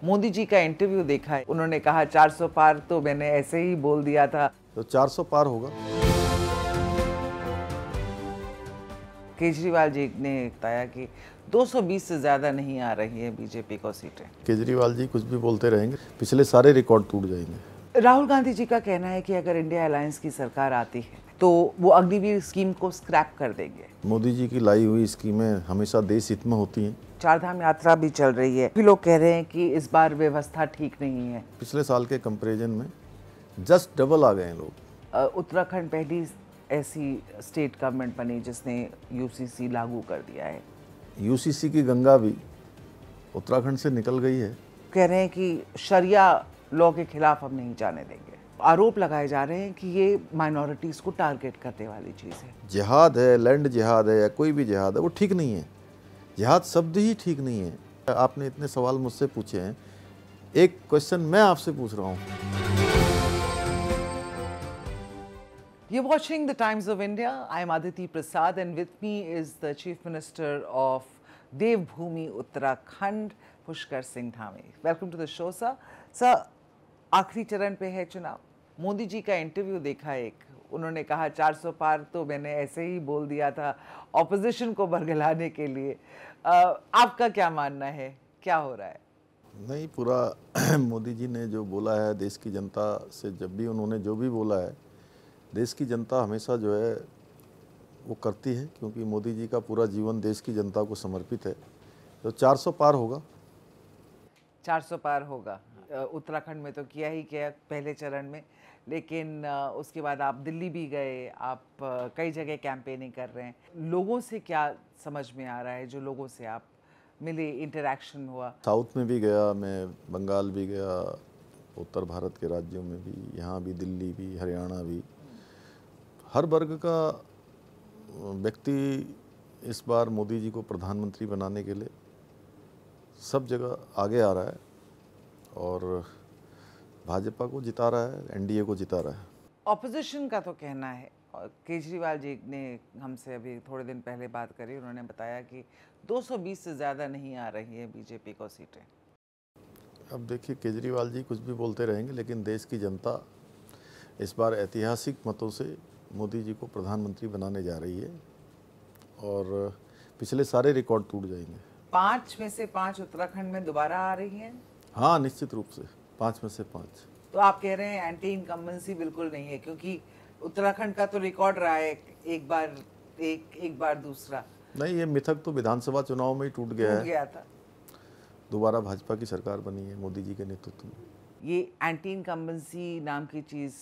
मोदी जी का इंटरव्यू देखा है, उन्होंने कहा 400 पार तो मैंने ऐसे ही बोल दिया था। तो 400 पार होगा। केजरीवाल जी ने बताया कि 220 से ज़्यादा नहीं आ रही है बीजेपी को सीटें। केजरीवाल जी कुछ भी बोलते रहेंगे, पिछले सारे रिकॉर्ड टूट जाएंगे। राहुल गांधी जी का कहना है कि अगर इंडिया अलायंस की सरकार आती है तो वो अग्निवीर स्कीम को स्क्रैप कर देंगे। मोदी जी की लाई हुई स्कीमें हमेशा देश हित में होती हैं। चारधाम यात्रा भी चल रही है, भी लोग कह रहे हैं कि इस बार व्यवस्था ठीक नहीं है। पिछले साल के कंपैरिजन में जस्ट डबल आ गए हैं लोग। उत्तराखंड पहली ऐसी स्टेट गवर्नमेंट बनी जिसने यूसीसी लागू कर दिया है। यूसीसी की गंगा भी उत्तराखंड से निकल गई है। कह रहे हैं कि शरिया लॉ के खिलाफ हम नहीं जाने देंगे। आरोप लगाए जा रहे हैं कि ये माइनॉरिटीज़ को टारगेट करने वाली चीज़ है। जिहाद है, लैंड जिहाद है या कोई भी जिहाद है, वो ठीक नहीं है। जिहाद शब्द ही ठीक नहीं है। आपने इतने सवाल मुझसे पूछे हैं, एक क्वेश्चन मैं आपसे पूछ रहा हूँ। You're watching the Times of India. I'm Aditi Prasad and with me is the Chief Minister of Devbhoomi Uttarakhand, Pushkar Singh Dhami. Welcome to the show, sir. Sir, आखिरी चरण पे है चुनाव। मोदी जी का इंटरव्यू देखा एक, उन्होंने कहा 400 पार तो मैंने ऐसे ही बोल दिया था ऑपोजिशन को बरगलाने के लिए। आपका क्या मानना है, क्या हो रहा है? नहीं, पूरा मोदी जी ने जो बोला है देश की जनता से, जब भी उन्होंने जो भी बोला है, देश की जनता हमेशा जो है वो करती है, क्योंकि मोदी जी का पूरा जीवन देश की जनता को समर्पित है। तो 400 पार होगा। 400 पार होगा। उत्तराखंड में तो किया ही किया पहले चरण में, लेकिन उसके बाद आप दिल्ली भी गए, आप कई जगह कैंपेनिंग कर रहे हैं। लोगों से क्या समझ में आ रहा है, जो लोगों से आप मिले, इंटरेक्शन हुआ? साउथ में भी गया मैं, बंगाल भी गया, उत्तर भारत के राज्यों में भी, यहाँ भी, दिल्ली भी, हरियाणा भी। हर वर्ग का व्यक्ति इस बार मोदी जी को प्रधानमंत्री बनाने के लिए सब जगह आगे आ रहा है और भाजपा को जिता रहा है, एनडीए को जिता रहा है। ऑपोजिशन का तो कहना है, और केजरीवाल जी ने हमसे अभी थोड़े दिन पहले बात करी, उन्होंने बताया कि 220 से ज़्यादा नहीं आ रही है बीजेपी को सीटें। अब देखिए, केजरीवाल जी कुछ भी बोलते रहेंगे, लेकिन देश की जनता इस बार ऐतिहासिक मतों से मोदी जी को प्रधानमंत्री बनाने जा रही है और पिछले सारे रिकॉर्ड टूट जाएंगे। 5 में से 5 उत्तराखंड में दोबारा आ रही हैं? हाँ, निश्चित रूप से 5 में से 5। तो आप कह रहे हैं एंटी इनकम्बेंसी बिल्कुल नहीं है, क्योंकि उत्तराखंड का तो रिकॉर्ड रहा है एक बार दूसरा। नहीं, ये मिथक तो विधानसभा चुनाव में ही टूट गया था। दोबारा भाजपा की सरकार बनी है मोदी जी के नेतृत्व में। ये एंटी इनकम्बेंसी नाम की चीज़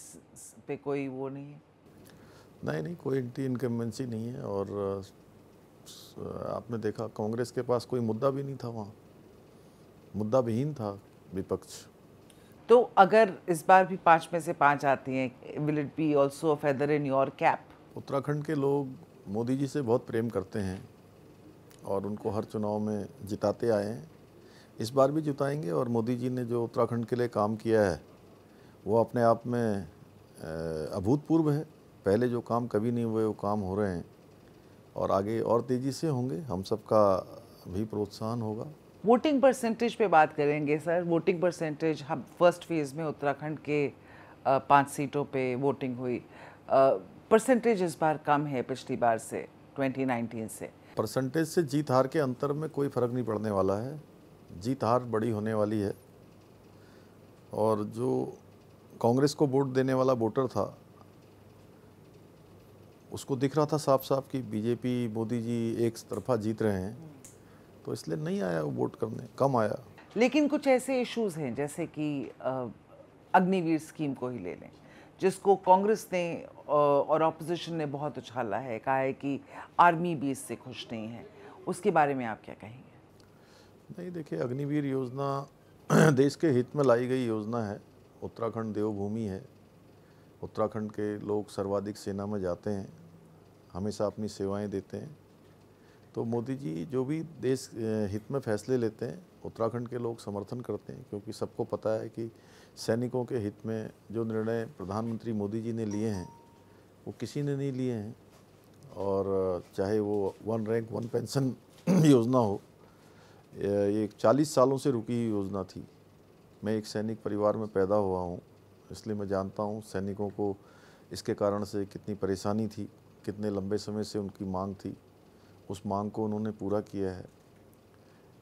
पे कोई वो नहीं है? नहीं, कोई एंटी इनकम्बेंसी नहीं है। और आपने देखा, कांग्रेस के पास कोई मुद्दा भी नहीं था, वहाँ मुद्दा विहीन था विपक्ष। तो अगर इस बार भी 5 में से 5 आती हैं, will it be also a feather in your cap? Uttarakhand के लोग मोदी जी से बहुत प्रेम करते हैं और उनको हर चुनाव में जिताते आए हैं, इस बार भी जिताएंगे। और मोदी जी ने जो उत्तराखंड के लिए काम किया है वो अपने आप में अभूतपूर्व है। पहले जो काम कभी नहीं हुए वो काम हो रहे हैं और आगे और तेज़ी से होंगे। हम सबका भी प्रोत्साहन होगा। वोटिंग परसेंटेज पे बात करेंगे सर। वोटिंग परसेंटेज, हम फर्स्ट फेज़ में उत्तराखंड के 5 सीटों पे वोटिंग हुई। परसेंटेज इस बार कम है पिछली बार से, 2019 से। परसेंटेज से जीत हार के अंतर में कोई फ़र्क नहीं पड़ने वाला है। जीत हार बड़ी होने वाली है और जो कांग्रेस को वोट देने वाला वोटर था उसको दिख रहा था साफ साफ कि बीजेपी, मोदी जी एक तरफा जीत रहे हैं, तो इसलिए नहीं आया वो वोट करने, कम आया। लेकिन कुछ ऐसे इश्यूज हैं जैसे कि अग्निवीर स्कीम को ही ले लें, जिसको कांग्रेस ने और ऑपोजिशन ने बहुत उछाला है, कहा है कि आर्मी भी इससे खुश नहीं है। उसके बारे में आप क्या कहेंगे? नहीं, देखिए, अग्निवीर योजना देश के हित में लाई गई योजना है। उत्तराखंड देवभूमि है। उत्तराखंड के लोग सर्वाधिक सेना में जाते हैं, हमेशा अपनी सेवाएं देते हैं। तो मोदी जी जो भी देश हित में फैसले लेते हैं, उत्तराखंड के लोग समर्थन करते हैं, क्योंकि सबको पता है कि सैनिकों के हित में जो निर्णय प्रधानमंत्री मोदी जी ने लिए हैं वो किसी ने नहीं लिए हैं। और चाहे वो 1 रैंक 1 पेंशन योजना हो, ये 40 सालों से रुकी हुई योजना थी, मैं एक सैनिक परिवार में पैदा हुआ हूँ, इसलिए मैं जानता हूँ सैनिकों को इसके कारण से कितनी परेशानी थी, कितने लंबे समय से उनकी मांग थी। उस मांग को उन्होंने पूरा किया है।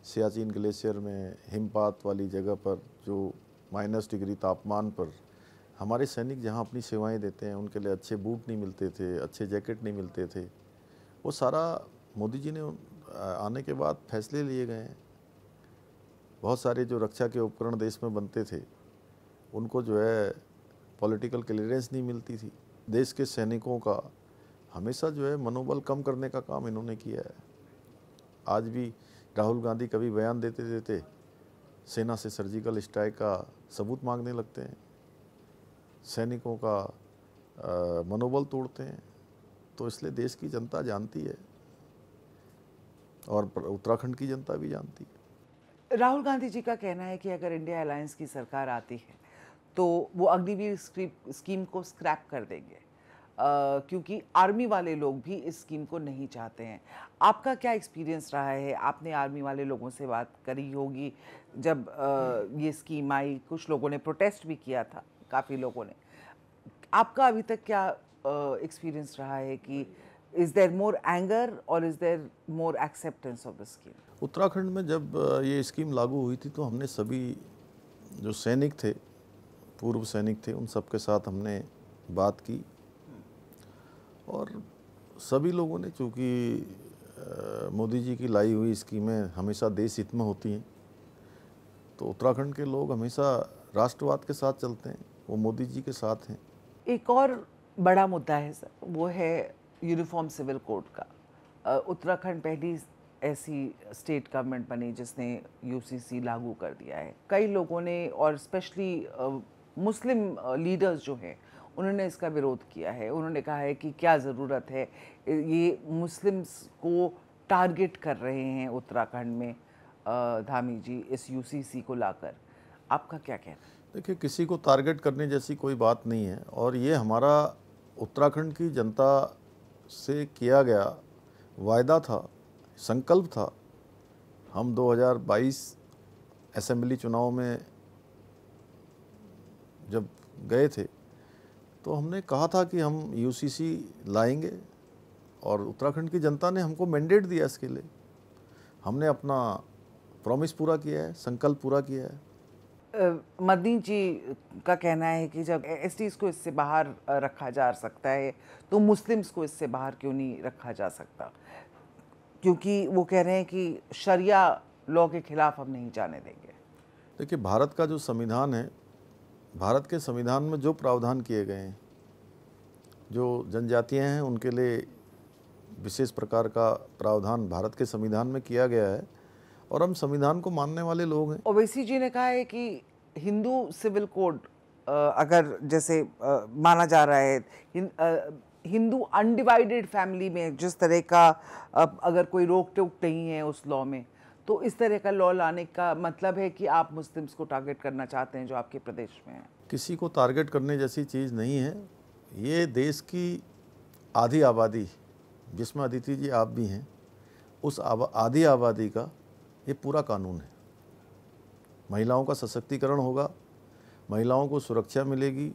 सियाचिन ग्लेशियर में हिमपात वाली जगह पर जो -डिग्री तापमान पर हमारे सैनिक जहाँ अपनी सेवाएं देते हैं, उनके लिए अच्छे बूट नहीं मिलते थे, अच्छे जैकेट नहीं मिलते थे, वो सारा मोदी जी ने आने के बाद फैसले लिए गए हैं। बहुत सारे जो रक्षा के उपकरण देश में बनते थे, उनको जो है पॉलिटिकल क्लियरेंस नहीं मिलती थी। देश के सैनिकों का हमेशा जो है मनोबल कम करने का काम इन्होंने किया है। आज भी राहुल गांधी कभी बयान देते देते सेना से सर्जिकल स्ट्राइक का सबूत मांगने लगते हैं, सैनिकों का मनोबल तोड़ते हैं। तो इसलिए देश की जनता जानती है और उत्तराखंड की जनता भी जानती है। राहुल गांधी जी का कहना है कि अगर इंडिया अलायंस की सरकार आती है तो वो अग्निवीर स्कीम को स्क्रैप कर देंगे, क्योंकि आर्मी वाले लोग भी इस स्कीम को नहीं चाहते हैं। आपका क्या एक्सपीरियंस रहा है? आपने आर्मी वाले लोगों से बात करी होगी जब ये स्कीम आई, कुछ लोगों ने प्रोटेस्ट भी किया था, काफ़ी लोगों ने। आपका अभी तक क्या एक्सपीरियंस रहा है कि इज़ देयर मोर एंगर और is there more acceptance of the scheme? Uttarakhand में जब ये स्कीम लागू हुई थी तो हमने सभी जो सैनिक थे, पूर्व सैनिक थे, उन सब के साथ हमने बात की और सभी लोगों ने, चूँकि मोदी जी की लाई हुई स्कीमें हमेशा देश हित में होती हैं, तो उत्तराखंड के लोग हमेशा राष्ट्रवाद के साथ चलते हैं, वो मोदी जी के साथ हैं। एक और बड़ा मुद्दा है सर, वो है यूनिफॉर्म सिविल कोड का। उत्तराखंड पहली ऐसी स्टेट गवर्नमेंट बनी जिसने यूसीसी लागू कर दिया है। कई लोगों ने और स्पेशली मुस्लिम लीडर्स जो हैं उन्होंने इसका विरोध किया है। उन्होंने कहा है कि क्या ज़रूरत है, ये मुस्लिम्स को टारगेट कर रहे हैं उत्तराखंड में धामी जी इस यूसीसी को लाकर। आपका क्या कहना है? देखिए, किसी को टारगेट करने जैसी कोई बात नहीं है और ये हमारा उत्तराखंड की जनता से किया गया वायदा था, संकल्प था। हम 2022 असेंबली चुनाव में जब गए थे तो हमने कहा था कि हम यूसीसी लाएंगे और उत्तराखंड की जनता ने हमको मैंडेट दिया इसके लिए। हमने अपना प्रॉमिस पूरा किया है, संकल्प पूरा किया है। मदनी जी का कहना है कि जब एसटीज को इससे बाहर रखा जा सकता है तो मुस्लिम्स को इससे बाहर क्यों नहीं रखा जा सकता, क्योंकि वो कह रहे हैं कि शरिया लॉ के खिलाफ हम नहीं जाने देंगे। देखिए, भारत का जो संविधान है, भारत के संविधान में जो प्रावधान किए गए हैं, जो जनजातियां हैं उनके लिए विशेष प्रकार का प्रावधान भारत के संविधान में किया गया है और हम संविधान को मानने वाले लोग हैं। ओवैसी जी ने कहा है कि हिंदू सिविल कोड अगर जैसे माना जा रहा है, हिंदू अनडिवाइडेड फैमिली में जिस तरह का अगर कोई रोक टोक नहीं है उस लॉ में, तो इस तरह का लॉ लाने का मतलब है कि आप मुस्लिम्स को टारगेट करना चाहते हैं जो आपके प्रदेश में है। किसी को टारगेट करने जैसी चीज़ नहीं है। ये देश की आधी आबादी, जिसमें अदिति जी आप भी हैं, उस आधी आबादी का ये पूरा कानून है। महिलाओं का सशक्तिकरण होगा, महिलाओं को सुरक्षा मिलेगी,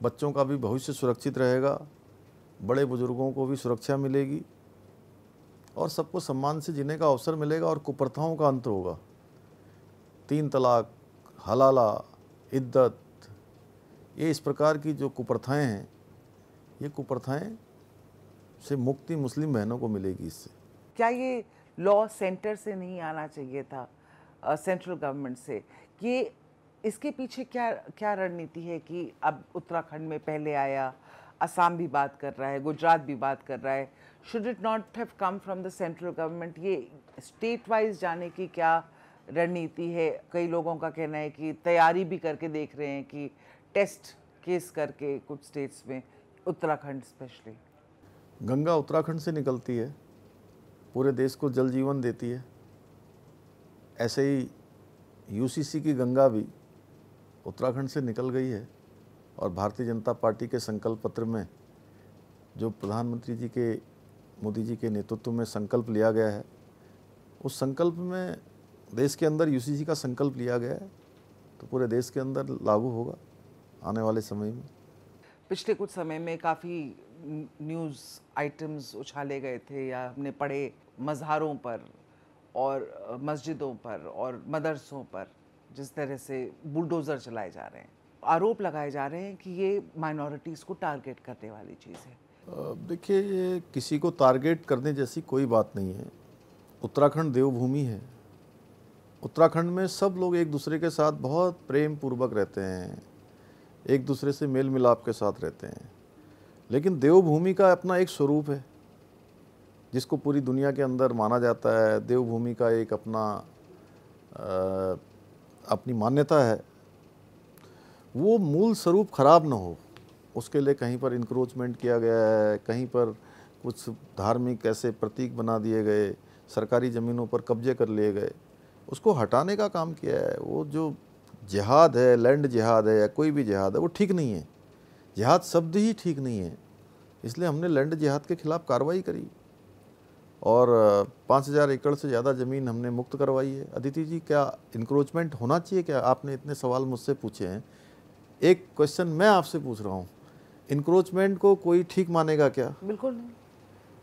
बच्चों का भी भविष्य सुरक्षित रहेगा, बड़े बुजुर्गों को भी सुरक्षा मिलेगी और सबको सम्मान से जीने का अवसर मिलेगा और कुप्रथाओं का अंत होगा। 3 तलाक, हलाला, इद्दत, ये इस प्रकार की जो कुप्रथाएं हैं, ये कुप्रथाएं से मुक्ति मुस्लिम बहनों को मिलेगी इससे। क्या ये लॉ सेंटर से नहीं आना चाहिए था, सेंट्रल गवर्नमेंट से? कि इसके पीछे क्या रणनीति है कि अब उत्तराखंड में पहले आया, असम भी बात कर रहा है, गुजरात भी बात कर रहा है। Should it not have come from the central government? ये स्टेट वाइज जाने की क्या रणनीति है? कई लोगों का कहना है कि तैयारी भी करके देख रहे हैं कि टेस्ट केस करके कुछ स्टेट्स में, उत्तराखंड स्पेशली। गंगा उत्तराखंड से निकलती है, पूरे देश को जल जीवन देती है। ऐसे ही यूसीसी की गंगा भी उत्तराखंड से निकल गई है और भारतीय जनता पार्टी के संकल्प पत्र में जो प्रधानमंत्री जी के, मोदी जी के नेतृत्व में संकल्प लिया गया है, उस संकल्प में देश के अंदर यूसीसी का संकल्प लिया गया है। तो पूरे देश के अंदर लागू होगा आने वाले समय में। पिछले कुछ समय में काफ़ी न्यूज़ आइटम्स उछाले गए थे या हमने पढ़े मज़ारों पर और मस्जिदों पर और मदरसों पर जिस तरह से बुलडोज़र चलाए जा रहे हैं, आरोप लगाए जा रहे हैं कि ये माइनॉरिटीज़ को टारगेट करने वाली चीज़ है। देखिए, ये किसी को टारगेट करने जैसी कोई बात नहीं है। उत्तराखंड देवभूमि है। उत्तराखंड में सब लोग एक दूसरे के साथ बहुत प्रेम पूर्वक रहते हैं, एक दूसरे से मेल मिलाप के साथ रहते हैं। लेकिन देवभूमि का अपना एक स्वरूप है जिसको पूरी दुनिया के अंदर माना जाता है। देवभूमि का एक अपनी मान्यता है। वो मूल स्वरूप खराब ना हो, उसके लिए कहीं पर इंक्रोचमेंट किया गया है, कहीं पर कुछ धार्मिक ऐसे प्रतीक बना दिए गए, सरकारी ज़मीनों पर कब्जे कर लिए गए, उसको हटाने का काम किया है। वो जो जिहाद है, लैंड जिहाद है या कोई भी जिहाद है, वो ठीक नहीं है। जिहाद शब्द ही ठीक नहीं है, इसलिए हमने लैंड जिहाद के खिलाफ कार्रवाई करी और 5000 एकड़ से ज़्यादा ज़मीन हमने मुक्त करवाई है। अदिति जी, क्या इंक्रोचमेंट होना चाहिए? क्या आपने इतने सवाल मुझसे पूछे हैं, एक क्वेश्चन मैं आपसे पूछ रहा हूँ, इंक्रोचमेंट को कोई ठीक मानेगा क्या? बिल्कुल नहीं।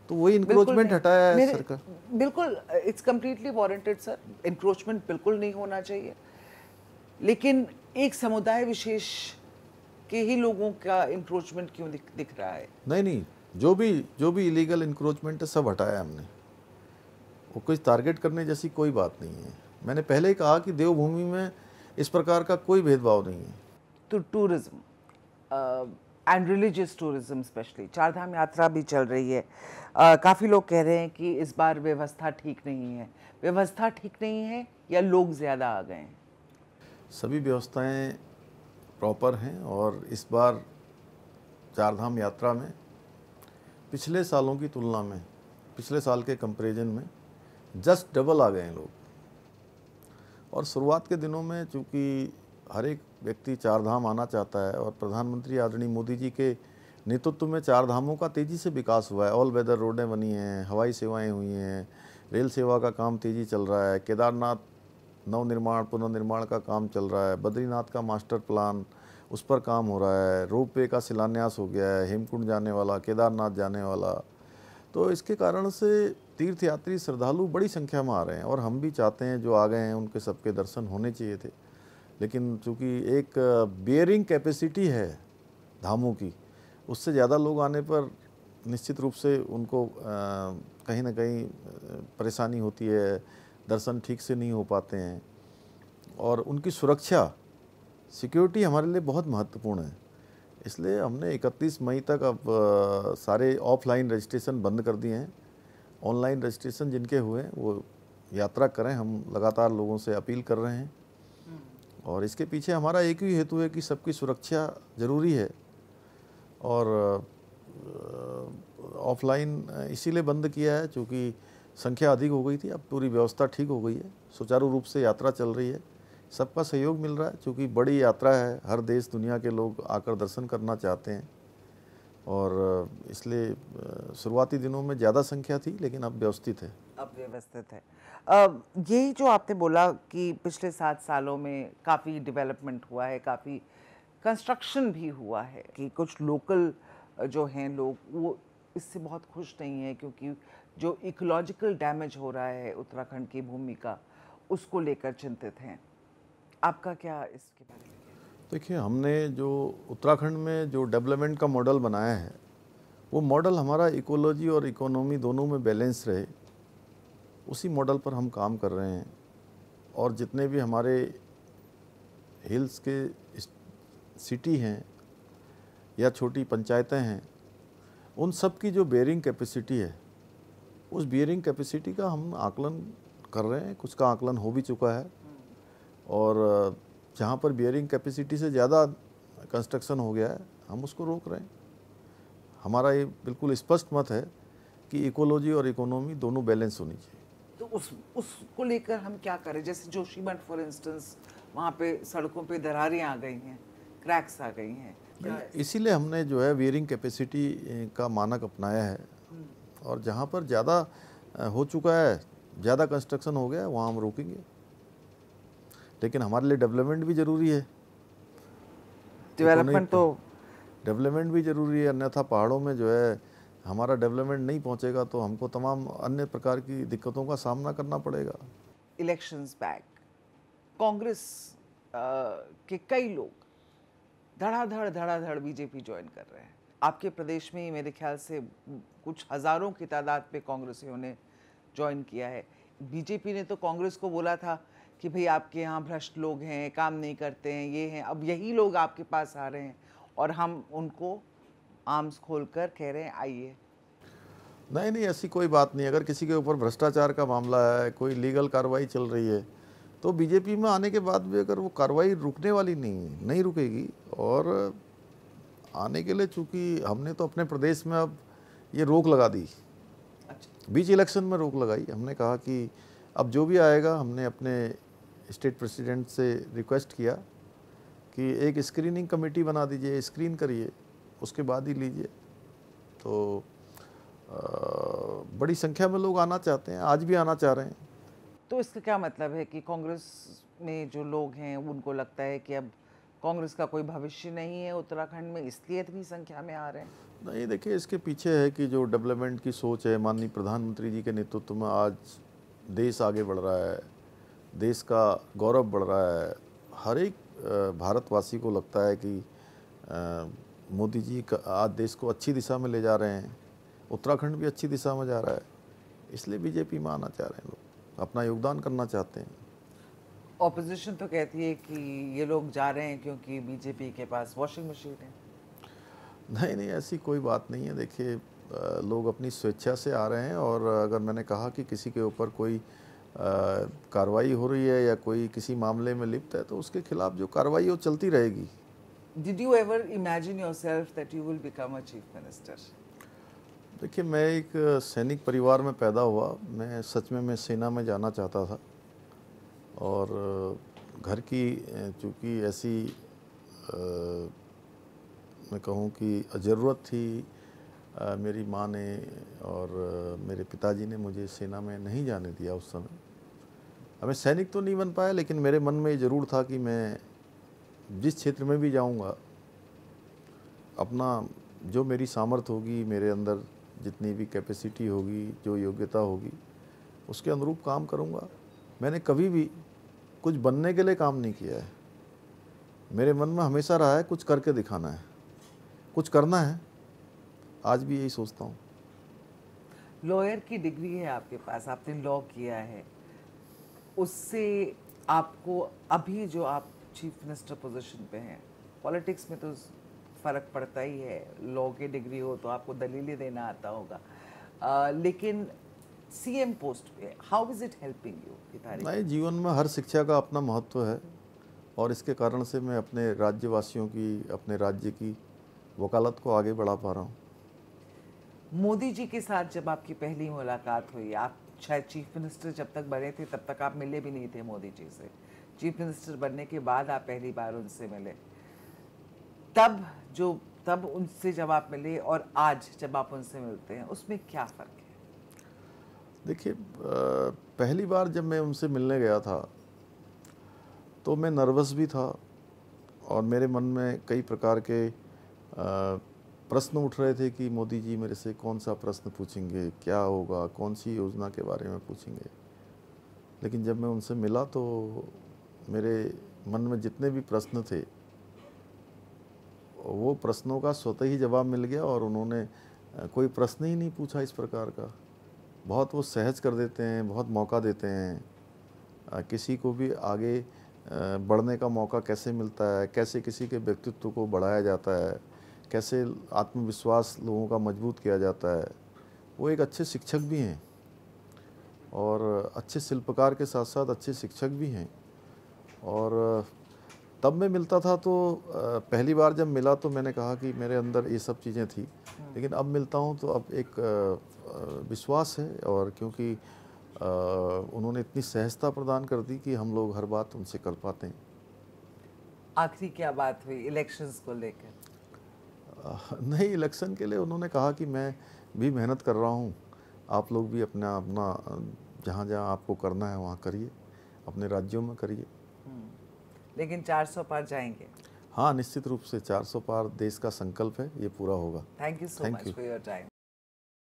तो वही इंक्रोचमेंट हटाया है सरकार। बिल्कुल, it's completely warranted sir. Encroachment बिल्कुल नहीं होना चाहिए, लेकिन एक समुदाय विशेष के ही लोगों का इंक्रोचमेंट क्यों दिख रहा है? नहीं, जो भी इलीगल इंक्रोचमेंट है सब हटाया हमने। वो कोई टारगेट करने जैसी कोई बात नहीं है। मैंने पहले ही कहा कि देवभूमि में इस प्रकार का कोई भेदभाव नहीं है। तो tourism and religious tourism specially, Chardham यात्रा भी चल रही है। काफ़ी लोग कह रहे हैं कि इस बार व्यवस्था ठीक नहीं है। व्यवस्था ठीक नहीं है या लोग ज़्यादा आ गए हैं? सभी व्यवस्थाएं प्रॉपर हैं और इस बार चारधाम यात्रा में पिछले सालों की तुलना में, पिछले साल के कंपैरिजन में जस्ट डबल आ गए हैं लोग। और शुरुआत के दिनों में चूँकि हर एक व्यक्ति चारधाम आना चाहता है और प्रधानमंत्री आदरणीय मोदी जी के नेतृत्व में चारधामों का तेज़ी से विकास हुआ है। ऑल वेदर रोडें बनी हैं, हवाई सेवाएं हुई हैं, रेल सेवा का काम तेज़ी चल रहा है, केदारनाथ नवनिर्माण पुनर्निर्माण का काम चल रहा है, बद्रीनाथ का मास्टर प्लान उस पर काम हो रहा है, रोपवे का शिलान्यास हो गया है, हेमकुंड जाने वाला, केदारनाथ जाने वाला। तो इसके कारण से तीर्थयात्री श्रद्धालु बड़ी संख्या में आ रहे हैं और हम भी चाहते हैं जो आ गए हैं उनके सबके दर्शन होने चाहिए थे। लेकिन चूँकि एक बियरिंग कैपेसिटी है धामों की, उससे ज़्यादा लोग आने पर निश्चित रूप से उनको कहीं ना कहीं परेशानी होती है, दर्शन ठीक से नहीं हो पाते हैं और उनकी सुरक्षा, सिक्योरिटी हमारे लिए बहुत महत्वपूर्ण है। इसलिए हमने 31 मई तक अब सारे ऑफलाइन रजिस्ट्रेशन बंद कर दिए हैं। ऑनलाइन रजिस्ट्रेशन जिनके हुए हैं वो यात्रा करें, हम लगातार लोगों से अपील कर रहे हैं और इसके पीछे हमारा एक ही हेतु है कि सबकी सुरक्षा ज़रूरी है। और ऑफलाइन इसीलिए बंद किया है क्योंकि संख्या अधिक हो गई थी। अब पूरी व्यवस्था ठीक हो गई है, सुचारू रूप से यात्रा चल रही है, सबका सहयोग मिल रहा है। क्योंकि बड़ी यात्रा है, हर देश दुनिया के लोग आकर दर्शन करना चाहते हैं और इसलिए शुरुआती दिनों में ज़्यादा संख्या थी, लेकिन अब व्यवस्थित है। अब व्यवस्थित है। यही जो आपने बोला कि पिछले 7 सालों में काफ़ी डेवलपमेंट हुआ है, काफ़ी कंस्ट्रक्शन भी हुआ है, कि कुछ लोकल जो हैं लोग वो इससे बहुत खुश नहीं है क्योंकि जो इकोलॉजिकल डैमेज हो रहा है उत्तराखंड की भूमि का, उसको लेकर चिंतित हैं। आपका क्या इसके बारे में? देखिए, हमने जो उत्तराखंड में जो डेवलपमेंट का मॉडल बनाया है, वो मॉडल हमारा इकोलॉजी और इकोनॉमी दोनों में बैलेंस रहे, उसी मॉडल पर हम काम कर रहे हैं। और जितने भी हमारे हिल्स के सिटी हैं या छोटी पंचायतें हैं, उन सब की जो बेयरिंग कैपेसिटी है, उस बेयरिंग कैपेसिटी का हम आकलन कर रहे हैं। कुछ का आकलन हो भी चुका है और जहाँ पर बियरिंग कैपेसिटी से ज़्यादा कंस्ट्रक्शन हो गया है, हम उसको रोक रहे हैं। हमारा ये बिल्कुल स्पष्ट मत है कि इकोलॉजी और इकोनॉमी दोनों बैलेंस होनी चाहिए। तो उसको लेकर हम क्या करें? जैसे जोशीमठ फॉर इंस्टेंस, वहाँ पे सड़कों पे दरारें आ गई हैं, क्रैक्स आ गई हैं। इसीलिए हमने जो है बियरिंग कैपेसिटी का मानक अपनाया है और जहाँ पर ज़्यादा हो चुका है, ज़्यादा कंस्ट्रक्शन हो गया है, वहाँ हम रोकेंगे। लेकिन हमारे लिए डेवलपमेंट भी ज़रूरी है। डेवलपमेंट तो डेवलपमेंट भी ज़रूरी है, अन्यथा पहाड़ों में जो है हमारा डेवलपमेंट नहीं पहुंचेगा तो हमको तमाम अन्य प्रकार की दिक्कतों का सामना करना पड़ेगा। इलेक्शंस बैक कांग्रेस के कई लोग धड़ाधड़ बीजेपी ज्वाइन कर रहे हैं। आपके प्रदेश में ही मेरे ख्याल से कुछ हजारों की तादाद पे कांग्रेसियों ने ज्वाइन किया है। बीजेपी ने तो कांग्रेस को बोला था कि भाई आपके यहाँ भ्रष्ट लोग हैं, काम नहीं करते हैं, ये हैं। अब यही लोग आपके पास आ रहे हैं और हम उनको आर्म्स खोलकर कह रहे हैं आइए। नहीं नहीं, ऐसी कोई बात नहीं। अगर किसी के ऊपर भ्रष्टाचार का मामला है, कोई लीगल कार्रवाई चल रही है, तो बीजेपी में आने के बाद भी अगर वो कार्रवाई रुकने वाली नहीं रुकेगी। और आने के लिए चूँकि हमने तो अपने प्रदेश में अब ये रोक लगा दी। अच्छा, बीच इलेक्शन में रोक लगाई। हमने कहा कि अब जो भी आएगा, हमने अपने स्टेट प्रेसिडेंट से रिक्वेस्ट किया कि एक स्क्रीनिंग कमेटी बना दीजिए, स्क्रीन करिए, उसके बाद ही लीजिए। तो बड़ी संख्या में लोग आना चाहते हैं, आज भी आना चाह रहे हैं। तो इसका क्या मतलब है कि कांग्रेस में जो लोग हैं उनको लगता है कि अब कांग्रेस का कोई भविष्य नहीं है उत्तराखंड में, इसलिए इतनी संख्या में आ रहे हैं? नहीं, देखिए, इसके पीछे है कि जो डेवलपमेंट की सोच है, माननीय प्रधानमंत्री जी के नेतृत्व में आज देश आगे बढ़ रहा है, देश का गौरव बढ़ रहा है। हर एक भारतवासी को लगता है कि मोदी जी आज देश को अच्छी दिशा में ले जा रहे हैं, उत्तराखंड भी अच्छी दिशा में जा रहा है, इसलिए बीजेपी में आना चाह रहे हैं लोग, अपना योगदान करना चाहते हैं। ऑपोजिशन तो कहती है कि ये लोग जा रहे हैं क्योंकि बीजेपी के पास वॉशिंग मशीन है। नहीं नहीं, ऐसी कोई बात नहीं है। देखिए, लोग अपनी स्वेच्छा से आ रहे हैं, और अगर मैंने कहा कि किसी के ऊपर कोई कार्रवाई हो रही है या कोई किसी मामले में लिप्त है, तो उसके खिलाफ जो कार्रवाई है वो चलती रहेगी। Did you ever imagine yourself that you will become a chief minister? देखिए, मैं एक सैनिक परिवार में पैदा हुआ। मैं सच में सेना में जाना चाहता था, और घर की चूँकि ऐसी मैं कहूँ कि ज़रूरत थी, मेरी माँ ने और मेरे पिताजी ने मुझे सेना में नहीं जाने दिया उस समय। मैं सैनिक तो नहीं बन पाया, लेकिन मेरे मन में ये ज़रूर था कि मैं जिस क्षेत्र में भी जाऊंगा, अपना जो मेरी सामर्थ्य होगी, मेरे अंदर जितनी भी कैपेसिटी होगी, जो योग्यता होगी, उसके अनुरूप काम करूंगा। मैंने कभी भी कुछ बनने के लिए काम नहीं किया है। मेरे मन में हमेशा रहा है कुछ करके दिखाना है, कुछ करना है। आज भी यही सोचता हूँ। लॉयर की डिग्री है आपके पास, आपने लॉ किया है, उससे आपको अभी जो आप चीफ मिनिस्टर पोजीशन पे हैं, पॉलिटिक्स में तो फ़र्क पड़ता ही है। लॉ की डिग्री हो तो आपको दलीलें देना आता होगा, लेकिन सीएम पोस्ट पे how is it helping you? नहीं, जीवन में हर शिक्षा का अपना महत्व है, और इसके कारण से मैं अपने राज्यवासियों की, अपने राज्य की वकालत को आगे बढ़ा पा रहा हूँ। मोदी जी के साथ जब आपकी पहली मुलाकात हुई, आप शायद चीफ मिनिस्टर जब तक बने थे तब तक आप मिले भी नहीं थे मोदी जी से, चीफ मिनिस्टर बनने के बाद आप पहली बार उनसे मिले। तब उनसे जब आप मिले और आज जब आप उनसे मिलते हैं, उसमें क्या फ़र्क है? देखिए, पहली बार जब मैं उनसे मिलने गया था तो मैं नर्वस भी था, और मेरे मन में कई प्रकार के प्रश्न उठ रहे थे कि मोदी जी मेरे से कौन सा प्रश्न पूछेंगे, क्या होगा, कौन सी योजना के बारे में पूछेंगे। लेकिन जब मैं उनसे मिला तो मेरे मन में जितने भी प्रश्न थे, वो प्रश्नों का स्वतः ही जवाब मिल गया, और उन्होंने कोई प्रश्न ही नहीं पूछा इस प्रकार का। बहुत वो सहज कर देते हैं, बहुत मौका देते हैं। किसी को भी आगे बढ़ने का मौका कैसे मिलता है, कैसे किसी के व्यक्तित्व को बढ़ाया जाता है, कैसे आत्मविश्वास लोगों का मजबूत किया जाता है। वो एक अच्छे शिक्षक भी हैं, और अच्छे शिल्पकार के साथ साथ अच्छे शिक्षक भी हैं। और तब मैं मिलता था तो पहली बार जब मिला तो मैंने कहा कि मेरे अंदर ये सब चीज़ें थी, लेकिन अब मिलता हूँ तो अब एक विश्वास है, और क्योंकि उन्होंने इतनी सहजता प्रदान कर दी कि हम लोग हर बात उनसे कर पाते हैं। आखिरी क्या बात हुई इलेक्शंस को लेकर? नहीं, इलेक्शन के लिए उन्होंने कहा कि मैं भी मेहनत कर रहा हूँ, आप लोग भी अपना जहाँ जहाँ आपको करना है वहाँ करिए, अपने राज्यों में करिए। लेकिन 400 पार जाएंगे। हाँ, निश्चित रूप से 400 पार देश का संकल्प है, ये पूरा होगा। Thank you so Thank much you. For your time.